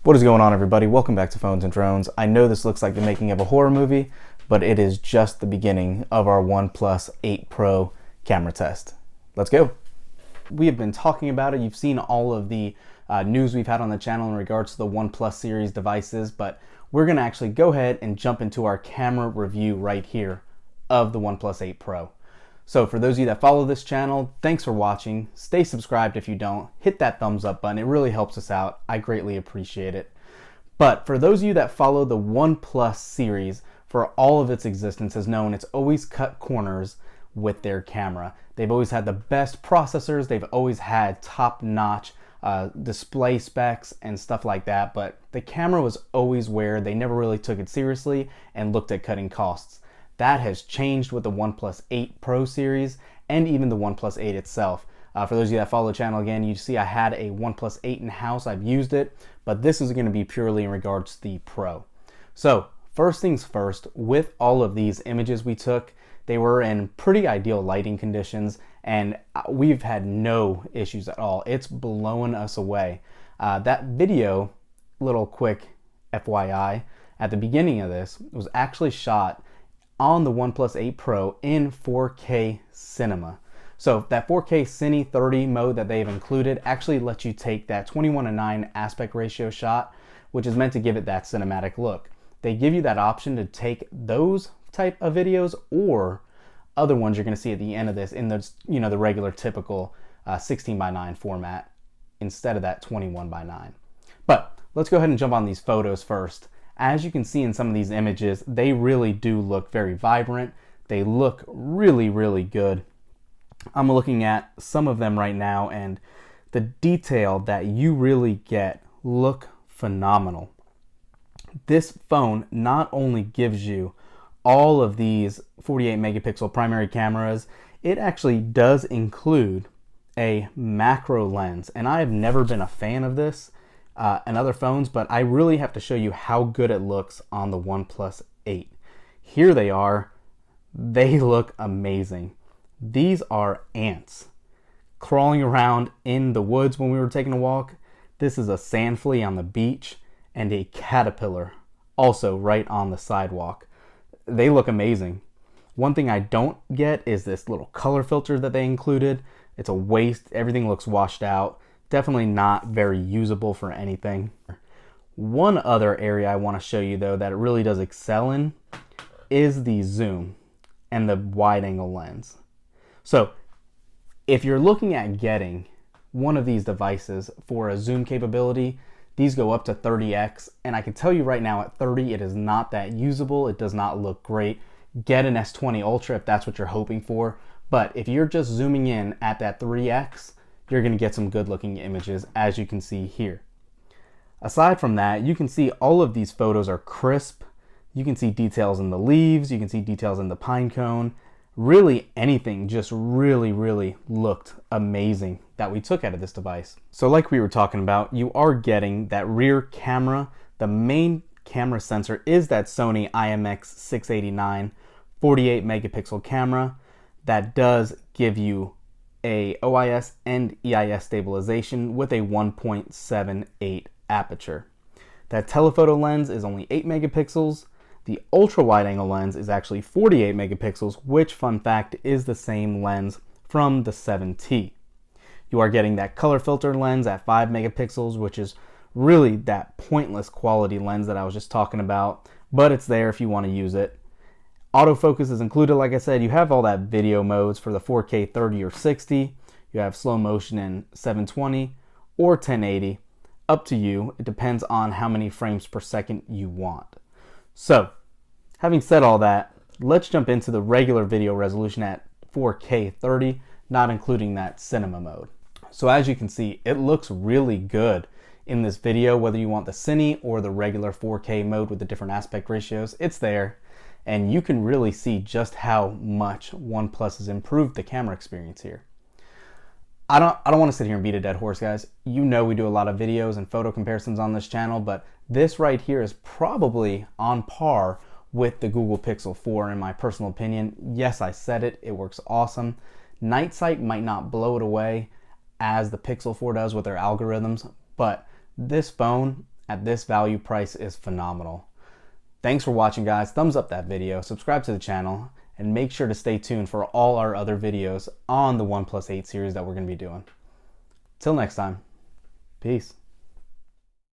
What is going on, everybody? Welcome back to Phones and Drones. I know this looks like the making of a horror movie, but it is just the beginning of our OnePlus 8 Pro camera test. Let's go. We have been talking about it. You've seen all of the news we've had on the channel in regards to the OnePlus series devices, but we're going to actually go ahead and jump into our camera review right here of the OnePlus 8 Pro. So for those of you that follow this channel, thanks for watching. Stay subscribed if you don't. Hit that thumbs up button. It really helps us out. I greatly appreciate it. But for those of you that follow the OnePlus series for all of its existence has known it's always cut corners with their camera. They've always had the best processors. They've always had top-notch display specs and stuff like that. But the camera was always where they never really took it seriously and looked at cutting costs. That has changed with the OnePlus 8 Pro series and even the OnePlus 8 itself. For those of you that follow the channel again, you see I had a OnePlus 8 in house. I've used it, but this is going to be purely in regards to the Pro. So first things first, with all of these images we took, they were in pretty ideal lighting conditions and we've had no issues at all. It's blowing us away. That video, little quick FYI, at the beginning of this was actually shot on the OnePlus 8 Pro in 4K cinema. So that 4K Cine 30 mode that they've included actually lets you take that 21:9 aspect ratio shot, which is meant to give it that cinematic look. They give you that option to take those type of videos or other ones you're going to see at the end of this in the, the regular typical 16:9 format instead of that 21:9. But let's go ahead and jump on these photos first. As you can see in some of these images, they really do look very vibrant. They look really, really good. I'm looking at some of them right now and the detail that you really get look phenomenal. This phone not only gives you all of these 48 megapixel primary cameras, it actually does include a macro lens. And I have never been a fan of this and other phones, but I really have to show you how good it looks on the OnePlus 8. Here they are. They look amazing. These are ants crawling around in the woods when we were taking a walk. This is a sand flea on the beach and a caterpillar also right on the sidewalk. They look amazing. One thing I don't get is this little color filter that they included. It's a waste. Everything looks washed out. Definitely not very usable for anything. One other area I want to show you though that it really does excel in is the zoom and the wide angle lens. So if you're looking at getting one of these devices for a zoom capability, these go up to 30x, and I can tell you right now at 30 it is not that usable. It does not look great. Get an S20 Ultra if that's what you're hoping for, but if you're just zooming in at that 3x, you're going to get some good looking images, as you can see here. Aside from that, you can see all of these photos are crisp. You can see details in the leaves, you can see details in the pine cone. Really anything just really looked amazing that we took out of this device. So like we were talking about, you are getting that rear camera. The main camera sensor is that Sony IMX689 48 megapixel camera that does give you a OIS and EIS stabilization with a 1.78 aperture. That telephoto lens is only 8 megapixels. The ultra wide angle lens is actually 48 megapixels, which, fun fact, is the same lens from the 7T. You are getting that color filter lens at 5 megapixels, which is really that pointless quality lens that I was just talking about, but it's there if you want to use it. Autofocus is included, like I said. You have all that video modes for the 4K 30 or 60. You have slow motion in 720 or 1080. Up to you. It depends on how many frames per second you want. So, having said all that, let's jump into the regular video resolution at 4K 30, not including that cinema mode. So as you can see, it looks really good in this video, whether you want the Cine or the regular 4K mode with the different aspect ratios, it's there. And you can really see just how much OnePlus has improved the camera experience here. I don't want to sit here and beat a dead horse, guys. You know we do a lot of videos and photo comparisons on this channel, but this right here is probably on par with the Google Pixel 4 in my personal opinion. Yes, I said it. It works awesome. Night sight might not blow it away as the Pixel 4 does with their algorithms, but this phone at this value price is phenomenal. Thanks for watching, guys. Thumbs up that video, subscribe to the channel, and make sure to stay tuned for all our other videos on the OnePlus 8 series that we're going to be doing. Till next time, peace.